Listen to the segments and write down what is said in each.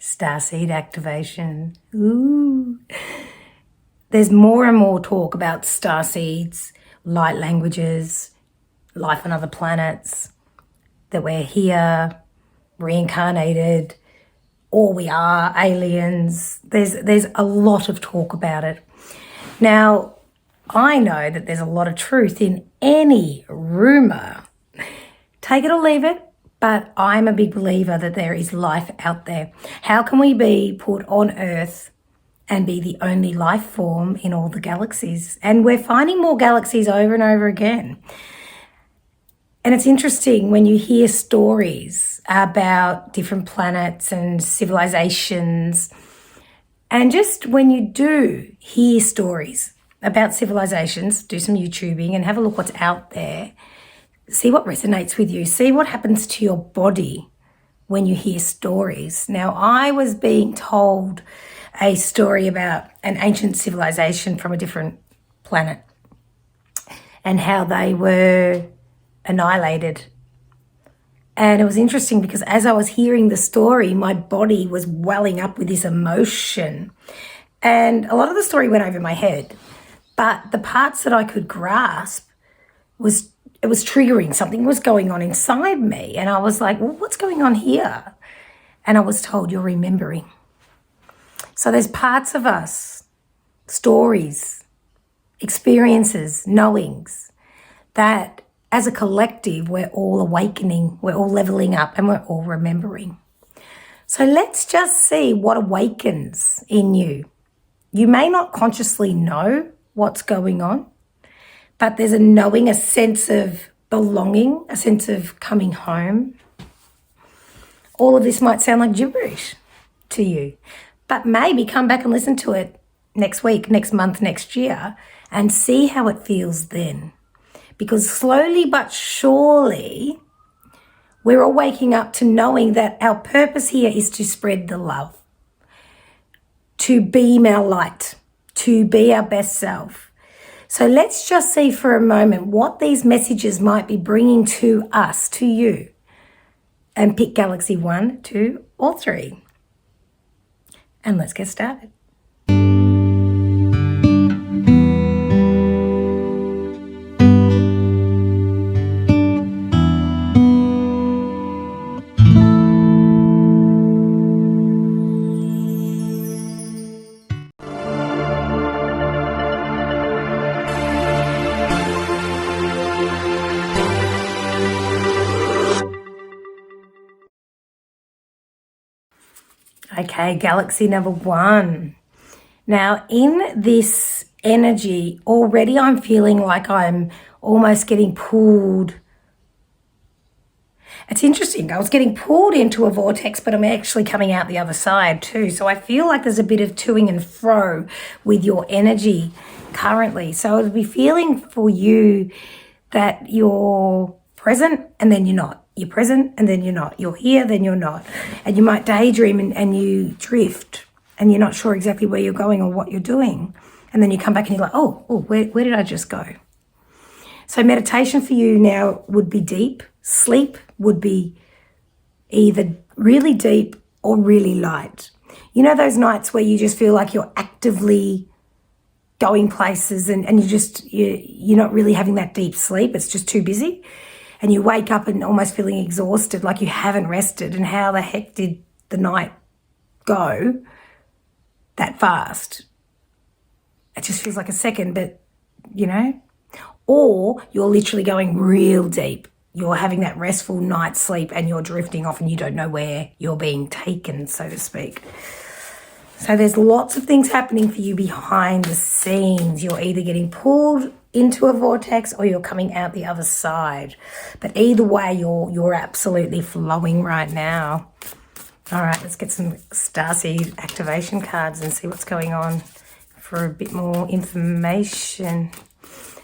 Starseed Activation. Ooh. There's more and more talk about starseeds, light languages, life on other planets, that we're here, reincarnated, or we are aliens. There's a lot of talk about it. Now, I know that there's a lot of truth in any rumor. Take it or leave it, but I'm a big believer that there is life out there. How can we be put on Earth and be the only life form in all the galaxies? And we're finding more galaxies over and over again. And it's interesting when you hear stories about different planets and civilizations. And just when you do hear stories about civilizations, do some YouTubing and have a look what's out there. See what resonates with you. See what happens to your body when you hear stories. Now, I was being told a story about an ancient civilization from a different planet and how they were annihilated. And it was interesting because as I was hearing the story, my body was welling up with this emotion. And a lot of the story went over my head, but the parts that I could grasp it was triggering. Something was going on inside me. And I was like, well, what's going on here? And I was told, you're remembering. So there's parts of us, stories, experiences, knowings, that as a collective, we're all awakening, we're all leveling up, and we're all remembering. So let's just see what awakens in you. You may not consciously know what's going on, but there's a knowing, a sense of belonging, a sense of coming home. All of this might sound like gibberish to you, but maybe come back and listen to it next week, next month, next year, and see how it feels then. Because slowly but surely, we're all waking up to knowing that our purpose here is to spread the love, to beam our light, to be our best self. So let's just see for a moment what these messages might be bringing to us, to you, and pick Galaxy 1, 2, or 3. And let's get started. Okay, galaxy number 1. Now, in this energy, already I'm feeling like I'm almost getting pulled. It's interesting. I was getting pulled into a vortex, but I'm actually coming out the other side too. So I feel like there's a bit of toing and fro with your energy currently. So I'll be feeling for you that you're present and then you're not. You're present and then you're not. You're here, then you're not. And you might daydream and you drift and you're not sure exactly where you're going or what you're doing. And then you come back and you're like, oh, where did I just go? So meditation for you now would be deep. Sleep would be either really deep or really light. You know those nights where you just feel like you're actively going places and you're not really having that deep sleep. It's just too busy. And you wake up and almost feeling exhausted, like you haven't rested. And how the heck did the night go that fast? It just feels like a second, but, you know. Or you're literally going real deep. You're having that restful night's sleep and you're drifting off and you don't know where you're being taken, so to speak. So there's lots of things happening for you behind the scenes. You're either getting pulled into a vortex or you're coming out the other side. But either way, you're absolutely flowing right now. All right, let's get some Starseed activation cards and see what's going on for a bit more information.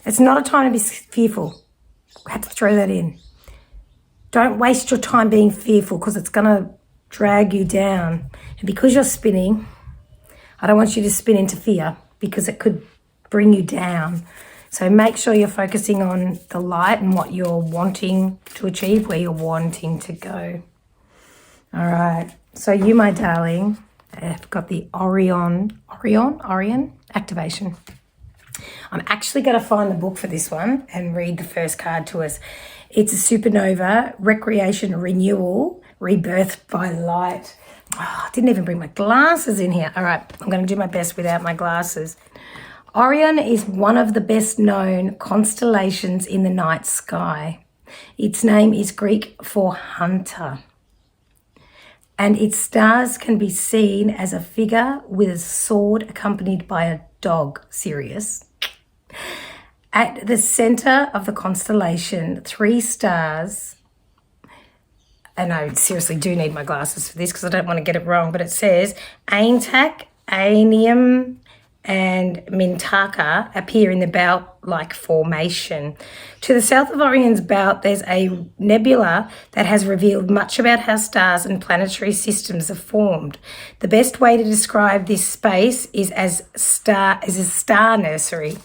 It's not a time to be fearful. I had to throw that in. Don't waste your time being fearful because it's going to drag you down. And because you're spinning, I don't want you to spin into fear because it could bring you down. So make sure you're focusing on the light and what you're wanting to achieve, where you're wanting to go. All right. So you, my darling, have got the Orion activation. I'm actually going to find the book for this one and read the first card to us. It's a supernova, recreation, renewal, rebirth by light. Oh, I didn't even bring my glasses in here. All right, I'm going to do my best without my glasses. Orion is one of the best known constellations in the night sky. Its name is Greek for hunter. And its stars can be seen as a figure with a sword accompanied by a dog, Sirius. At the center of the constellation, 3 stars, and I seriously do need my glasses for this because I don't want to get it wrong, but it says Aintak, Aenium, and Mintaka appear in the belt-like formation. To the south of Orion's belt, there's a nebula that has revealed much about how stars and planetary systems are formed. The best way to describe this space is as a star nursery.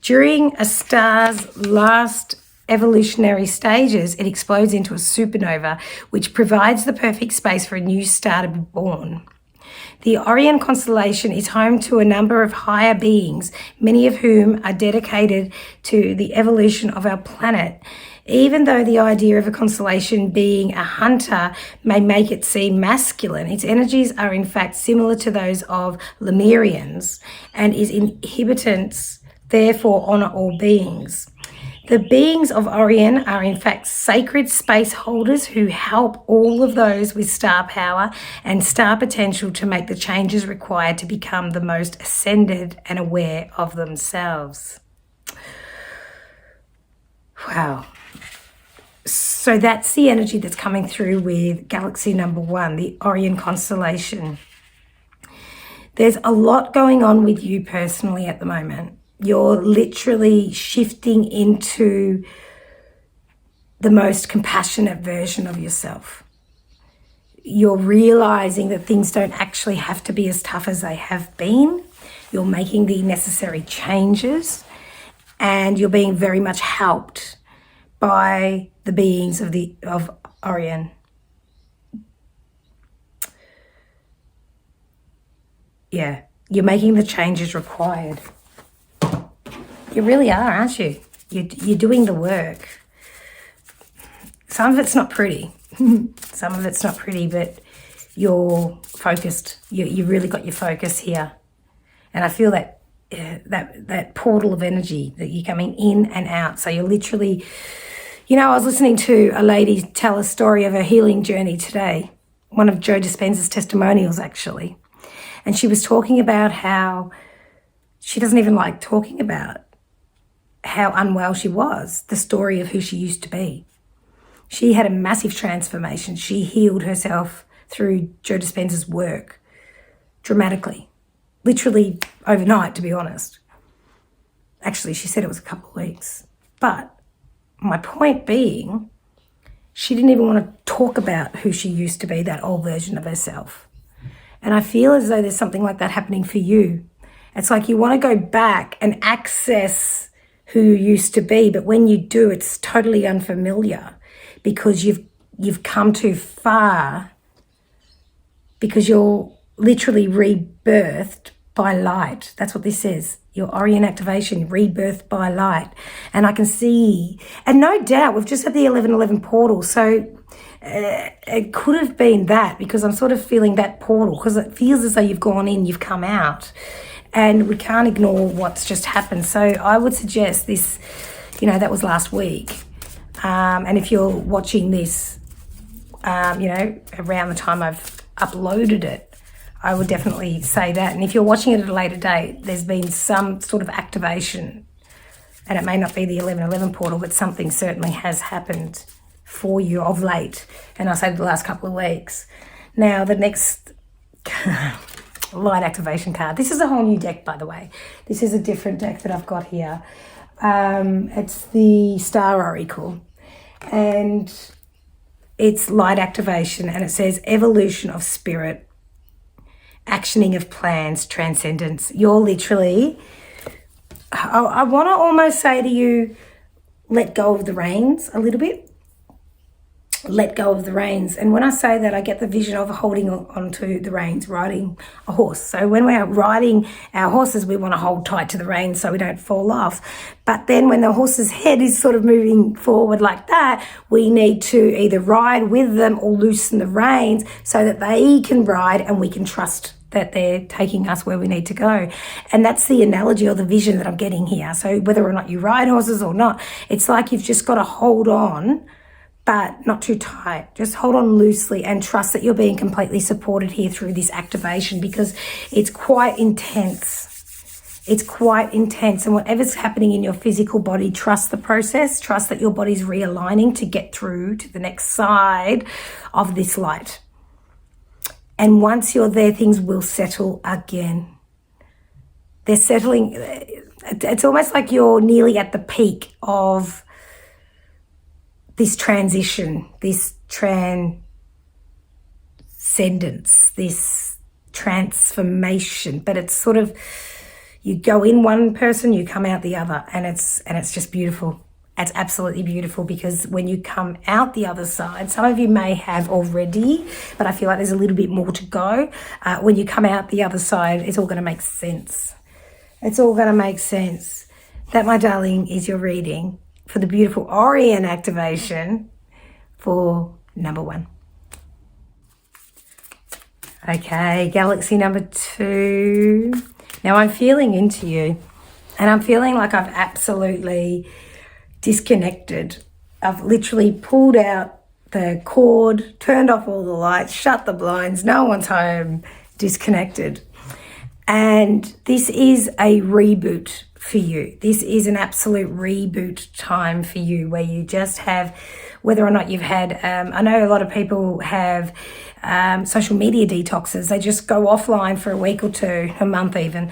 During a star's last evolutionary stages, it explodes into a supernova, which provides the perfect space for a new star to be born. The Orion constellation is home to a number of higher beings, many of whom are dedicated to the evolution of our planet. Even though the idea of a constellation being a hunter may make it seem masculine, its energies are in fact similar to those of Lemurians, and its inhabitants therefore honour all beings. The beings of Orion are in fact sacred space holders who help all of those with star power and star potential to make the changes required to become the most ascended and aware of themselves. Wow. So that's the energy that's coming through with galaxy number 1, the Orion constellation. There's a lot going on with you personally at the moment. You're literally shifting into the most compassionate version of yourself. You're realizing that things don't actually have to be as tough as they have been. You're making the necessary changes, and you're being very much helped by the beings of Orion. Yeah, you're making the changes required. You really are, aren't you? You're doing the work. Some of it's not pretty. Some of it's not pretty, but you're focused. You really got your focus here. And I feel that portal of energy that you're coming in and out. So you're literally, I was listening to a lady tell a story of her healing journey today. One of Joe Dispenza's testimonials, actually. And she was talking about how she doesn't even like talking about how unwell she was, the story of who she used to be. She had a massive transformation. She healed herself through Joe Dispenza's work dramatically, literally overnight, to be honest. Actually, she said it was a couple of weeks. But my point being, she didn't even want to talk about who she used to be, that old version of herself. And I feel as though there's something like that happening for you. It's like you want to go back and access who you used to be, but when you do, it's totally unfamiliar because you've come too far, because you're literally rebirthed by light. That's what this says. Your Orion activation, rebirthed by light. And I can see, and no doubt, we've just had the 1111 portal, so it could have been that, because I'm sort of feeling that portal, because it feels as though you've gone in, you've come out. And we can't ignore what's just happened. So I would suggest this, that was last week. And if you're watching this, around the time I've uploaded it, I would definitely say that. And if you're watching it at a later date, there's been some sort of activation. And it may not be the 1111 portal, but something certainly has happened for you of late. And I'll say the last couple of weeks. Now, the next light activation card. This is a whole new deck, by the way. This is a different deck that I've got here. It's the Star Oracle, and it's light activation, and it says evolution of spirit, actioning of plans, transcendence. You're literally, I want to almost say to you, let go of the reins a little bit. let go of the reins. And when I say that, I get the vision of holding onto the reins, riding a horse. So when we're riding our horses, we want to hold tight to the reins so we don't fall off. But then when the horse's head is sort of moving forward like that, we need to either ride with them or loosen the reins so that they can ride and we can trust that they're taking us where we need to go. And that's the analogy or the vision that I'm getting here. So whether or not you ride horses or not, it's like you've just got to hold on, but not too tight. Just hold on loosely and trust that you're being completely supported here through this activation, because it's quite intense. It's quite intense. And whatever's happening in your physical body, trust the process. Trust that your body's realigning to get through to the next side of this light. And once you're there, things will settle again. They're settling. It's almost like you're nearly at the peak of this transition, this transcendence, this transformation. But it's sort of, you go in one person, you come out the other, and it's just beautiful. It's absolutely beautiful, because when you come out the other side, some of you may have already, but I feel like there's a little bit more to go. When you come out the other side, it's all going to make sense. It's all going to make sense. That, my darling, is your reading for the beautiful Orion activation for number 1. Okay, galaxy number 2. Now I'm feeling into you, and I'm feeling like I've absolutely disconnected. I've literally pulled out the cord, turned off all the lights, shut the blinds, no one's home, disconnected. And this is a reboot for you. This is an absolute reboot time for you, where you just have, whether or not you've had, I know a lot of people have social media detoxes. They just go offline for a week or two, a month even,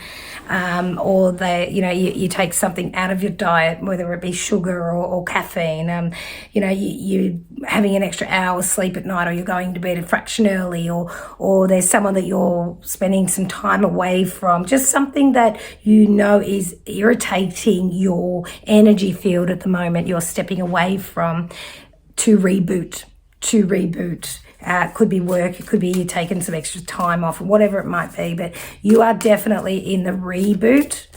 or they, you take something out of your diet, whether it be sugar or caffeine. You're having an extra hour's sleep at night, or you're going to bed a fraction early, or there's someone that you're spending some time away from, just something that is irritating your energy field at the moment. You're stepping away from to reboot. It could be work, it could be you taking some extra time off, whatever it might be, but you are definitely in the reboot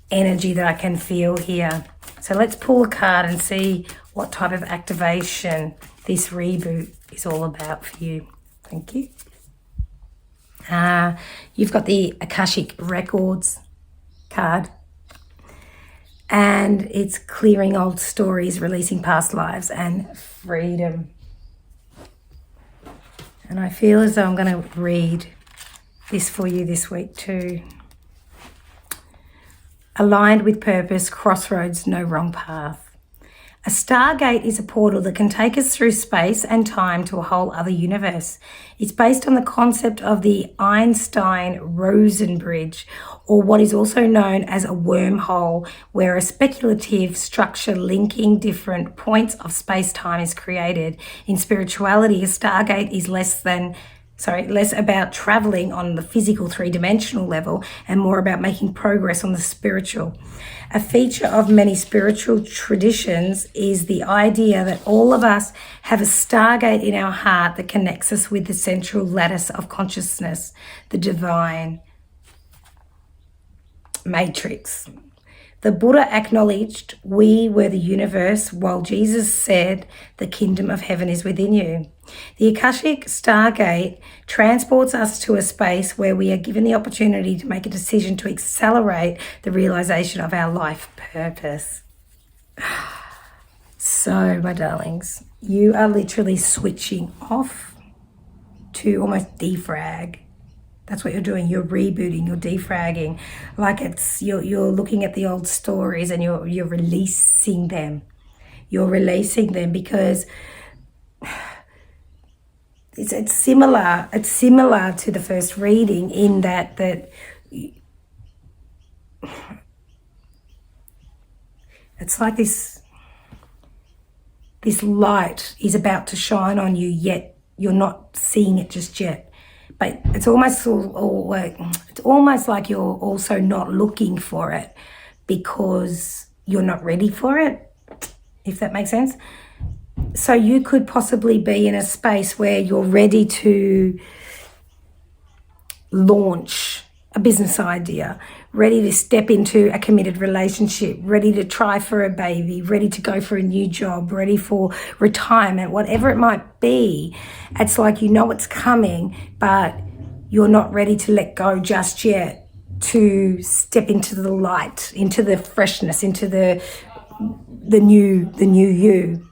energy that I can feel here. So let's pull a card and see what type of activation this reboot is all about for you. Thank you. You've got the Akashic Records card, and it's clearing old stories, releasing past lives, and freedom. And I feel as though I'm going to read this for you this week too. Aligned with purpose, crossroads, no wrong path. A stargate is a portal that can take us through space and time to a whole other universe. It's based on the concept of the Einstein-Rosen bridge, or what is also known as a wormhole, where a speculative structure linking different points of space-time is created. In spirituality, a stargate is less about traveling on the physical three-dimensional level and more about making progress on the spiritual. A feature of many spiritual traditions is the idea that all of us have a stargate in our heart that connects us with the central lattice of consciousness, the divine matrix. The Buddha acknowledged we were the universe, while Jesus said the kingdom of heaven is within you. The Akashic Stargate transports us to a space where we are given the opportunity to make a decision to accelerate the realization of our life purpose. So, my darlings, you are literally switching off to almost defrag. That's what you're doing. You're rebooting, you're defragging. Like you're looking at the old stories and you're releasing them. You're releasing them because it's similar. It's similar to the first reading in that it's like this light is about to shine on you, yet you're not seeing it just yet. But it's almost like you're also not looking for it because you're not ready for it, if that makes sense. So you could possibly be in a space where you're ready to launch a business idea, ready to step into a committed relationship, ready to try for a baby, ready to go for a new job, ready for retirement, whatever it might be. It's like you know it's coming, but you're not ready to let go just yet, to step into the light, into the freshness, into the new you.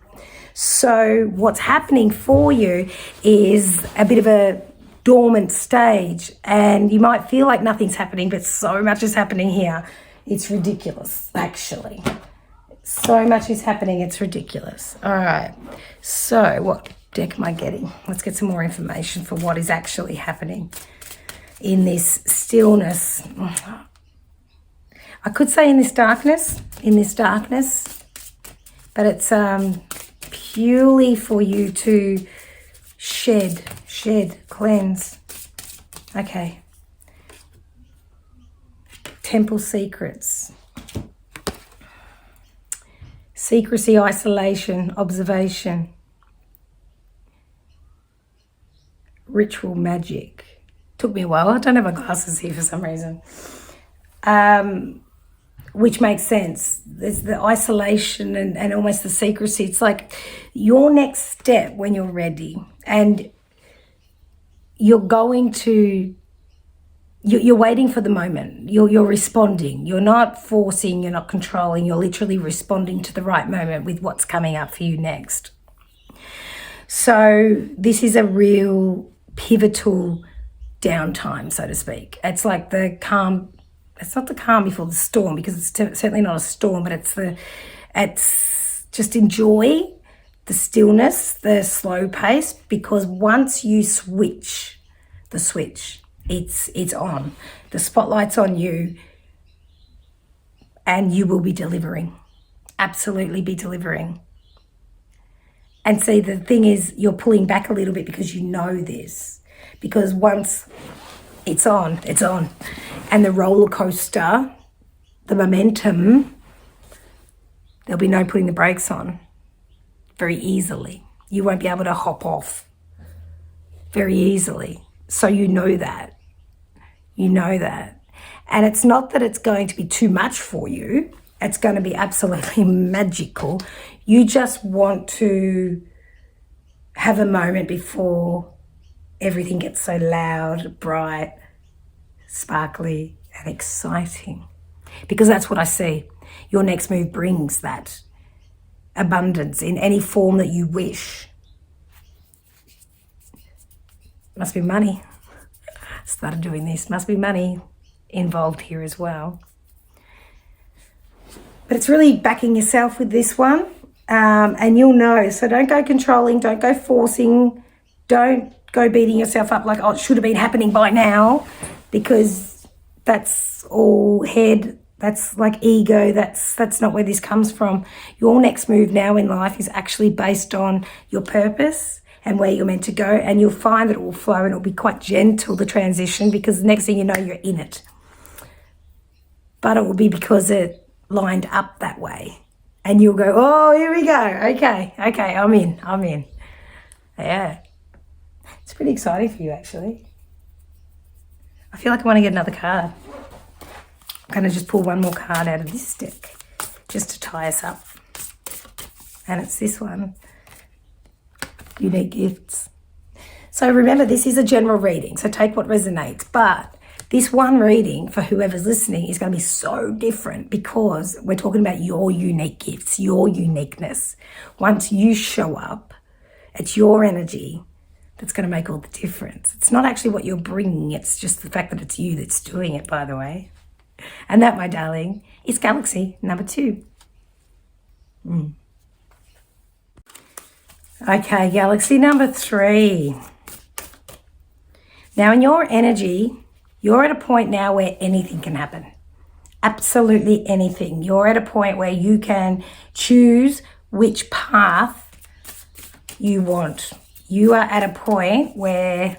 So what's happening for you is a bit of a dormant stage, and you might feel like nothing's happening, but so much is happening here. It's ridiculous, actually. So much is happening, it's ridiculous. All right, so what deck am I getting? Let's get some more information for what is actually happening in this stillness. I could say in this darkness, but it's purely for you to shed, cleanse. Okay. Temple secrets. Secrecy, isolation, observation. Ritual magic. Took me a while. I don't have my glasses here for some reason. Which makes sense. There's the isolation and almost the secrecy. It's like your next step when you're ready, and you're going to, you're waiting for the moment. You're responding. You're not forcing, you're not controlling. You're literally responding to the right moment with what's coming up for you next. So this is a real pivotal downtime, so to speak. It's like the calm. It's not the calm before the storm, because it's certainly not a storm, but it's just enjoy the stillness, the slow pace, because once you switch the switch, it's on. The spotlight's on you, and you will be delivering. Absolutely be delivering. And see, the thing is, you're pulling back a little bit because you know this. Because once it's on. And the roller coaster, the momentum, there'll be no putting the brakes on very easily. You won't be able to hop off very easily. So you know that. And it's not that it's going to be too much for you. It's going to be absolutely magical. You just want to have a moment before everything gets so loud, bright, sparkly and exciting, because that's what I see. Your next move brings that abundance in any form that you wish. Must be money. Started doing this. Must be money involved here as well. But it's really backing yourself with this one, and you'll know. So don't go controlling, don't go forcing, don't go beating yourself up like, oh, it should have been happening by now, because that's all head, that's like ego, that's not where this comes from. Your next move now in life is actually based on your purpose and where you're meant to go, and you'll find that it will flow, and it'll be quite gentle, the transition, because the next thing you know, you're in it. But it will be because it lined up that way, and you'll go, oh, here we go, okay, I'm in. Yeah. It's pretty exciting for you, actually. I feel like I want to get another card. I'm going to just pull one more card out of this deck just to tie us up. And it's this one. Unique gifts. So remember, this is a general reading, so take what resonates. But this one reading, for whoever's listening, is going to be so different, because we're talking about your unique gifts, your uniqueness. Once you show up, it's your energy that's going to make all the difference. It's not actually what you're bringing, it's just the fact that it's you that's doing it, by the way. And that, my darling, is Galaxy number 2. Okay, Galaxy number 3. Now, in your energy, you're at a point now where anything can happen. Absolutely anything. You're at a point where you can choose which path you want. You are at a point where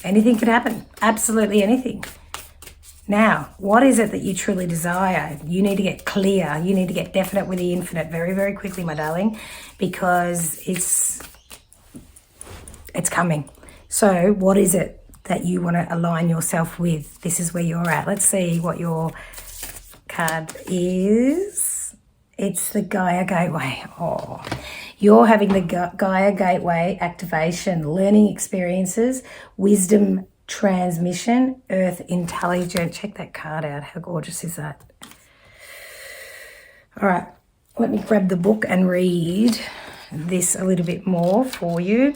anything could happen. Absolutely anything. Now, what is it that you truly desire? You need to get clear. You need to get definite with the infinite very, very quickly, my darling, because it's coming. So what is it that you want to align yourself with? This is where you're at. Let's see what your card is. It's the Gaia Gateway. Oh, you're having the Gaia Gateway activation, learning experiences, wisdom transmission, earth intelligence. Check that card out. How gorgeous is that? All right, let me grab the book and read this a little bit more for you.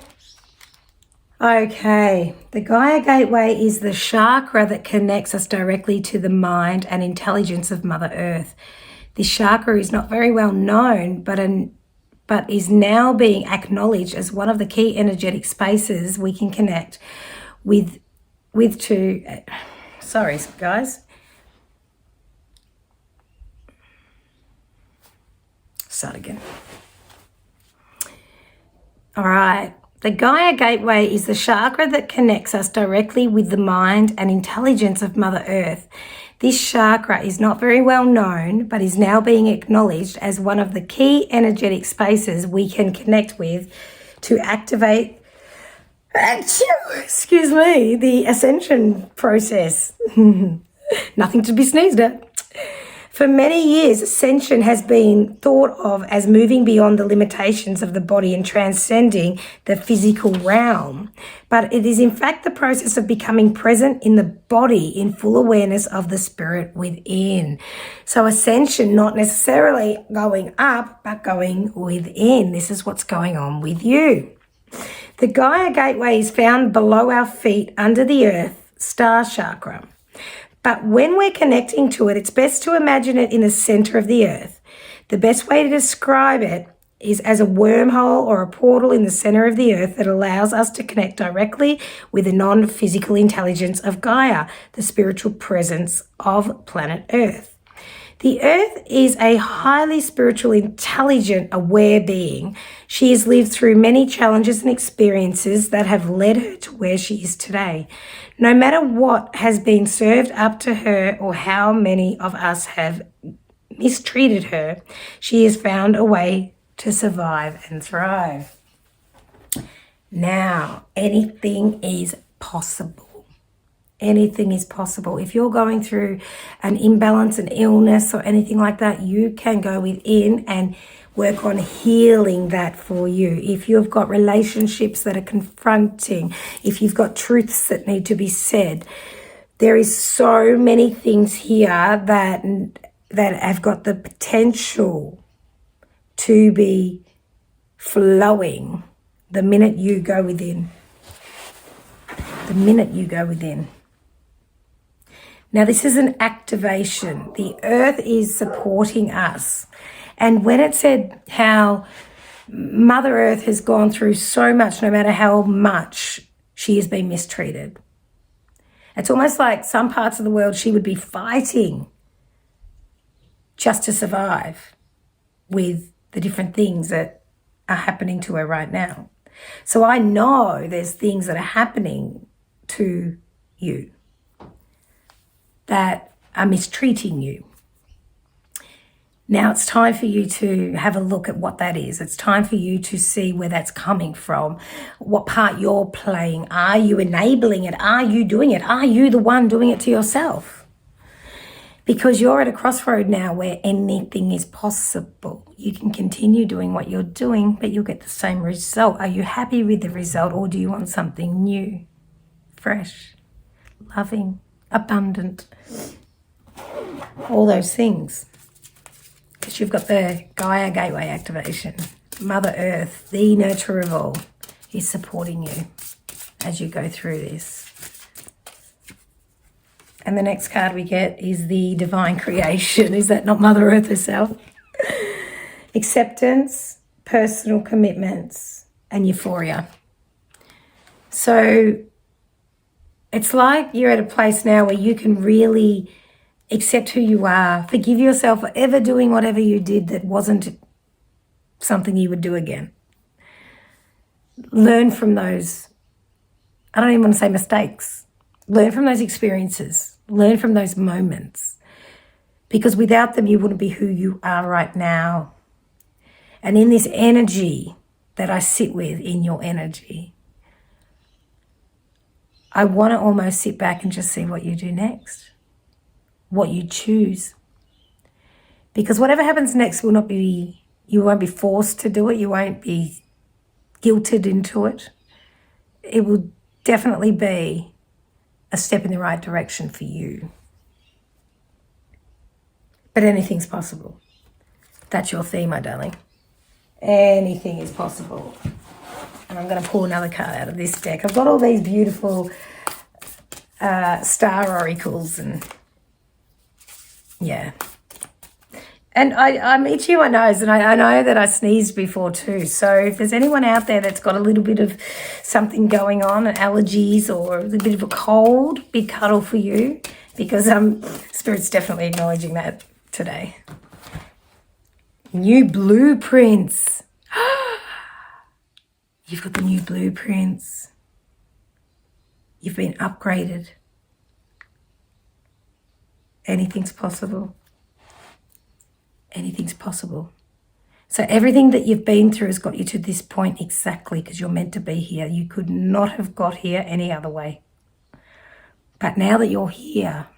Okay, the Gaia Gateway is the chakra that connects us directly to the mind and intelligence of Mother Earth. This chakra is not very well known, but is now being acknowledged as one of the key energetic spaces we can connect with sorry guys. Start again. All right. The Gaia Gateway is the chakra that connects us directly with the mind and intelligence of Mother Earth. This chakra is not very well known, but is now being acknowledged as one of the key energetic spaces we can connect with to activate, excuse me, the ascension process. Nothing to be sneezed at. For many years, ascension has been thought of as moving beyond the limitations of the body and transcending the physical realm. But it is in fact the process of becoming present in the body in full awareness of the spirit within. So ascension, not necessarily going up, but going within. This is what's going on with you. The Gaia Gateway is found below our feet under the earth, star chakra. But when we're connecting to it, it's best to imagine it in the center of the earth. The best way to describe it is as a wormhole or a portal in the center of the earth that allows us to connect directly with the non-physical intelligence of Gaia, the spiritual presence of planet Earth. The Earth is a highly spiritual, intelligent, aware being. She has lived through many challenges and experiences that have led her to where she is today. No matter what has been served up to her or how many of us have mistreated her, she has found a way to survive and thrive. Now, anything is possible. Anything is possible. If you're going through an imbalance, an illness or anything like that, you can go within and work on healing that for you. If you've got relationships that are confronting, if you've got truths that need to be said, there is so many things here that have got the potential to be flowing the minute you go within. The minute you go within. Now, this is an activation. The earth is supporting us. And when it said how Mother Earth has gone through so much, no matter how much she has been mistreated, it's almost like some parts of the world she would be fighting just to survive with the different things that are happening to her right now. So I know there's things that are happening to you that are mistreating you. Now it's time for you to have a look at what that is. It's time for you to see where that's coming from, what part you're playing. Are you enabling it? Are you doing it? Are you the one doing it to yourself? Because you're at a crossroad now where anything is possible. You can continue doing what you're doing, but you'll get the same result. Are you happy with the result, or do you want something new, fresh, loving, abundant? All those things. Because you've got the Gaia Gateway activation. Mother Earth, the nurturer of all, is supporting you as you go through this. And the next card we get is the divine creation. Is that not Mother Earth herself? Acceptance, personal commitments, and euphoria. So it's like you're at a place now where you can really accept who you are, forgive yourself for ever doing whatever you did that wasn't something you would do again. Learn from those, I don't even want to say mistakes. Learn from those experiences Learn from those moments, because without them, you wouldn't be who you are right now. And in this energy that I sit with, in your energy, I want to almost sit back and just see what you do next, what you choose. Because whatever happens next will not be, you won't be forced to do it. You won't be guilted into it. It will definitely be a step in the right direction for you. But anything's possible. That's your theme, my darling. Anything is possible. And I'm going to pull another card out of this deck. I've got all these beautiful star oracles, and yeah. And I'm itching my nose, and I know that I sneezed before too. So if there's anyone out there that's got a little bit of something going on, allergies or a little bit of a cold, big cuddle for you, because Spirit's definitely acknowledging that today. New blueprints. You've got the new blueprints. You've been upgraded. Anything's possible. Anything's possible. So everything that you've been through has got you to this point exactly because you're meant to be here. You could not have got here any other way. But now that you're here,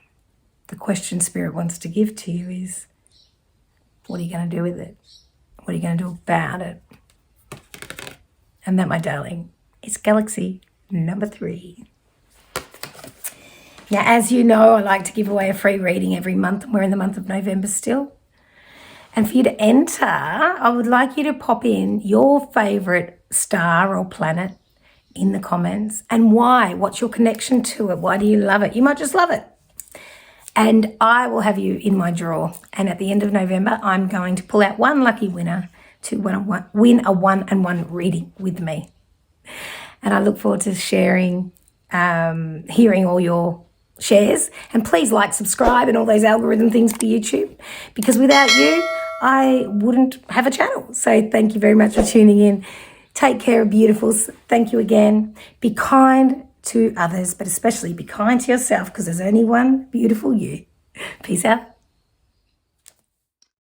the question Spirit wants to give to you is, what are you going to do with it? What are you going to do about it? And that, my darling, is Galaxy number 3. Now, as you know, I like to give away a free reading every month, and we're in the month of November still. And for you to enter, I would like you to pop in your favourite star or planet in the comments and why. What's your connection to it? Why do you love it? You might just love it. And I will have you in my draw. And at the end of November, I'm going to pull out one lucky winner to win a 1-on-1 reading with me. And I look forward to sharing, hearing all your shares. And please like, subscribe, and all those algorithm things for YouTube, because without you, I wouldn't have a channel. So thank you very much for tuning in. Take care, beautifuls. Thank you again. Be kind to others, but especially be kind to yourself, because there's only one beautiful you. Peace out.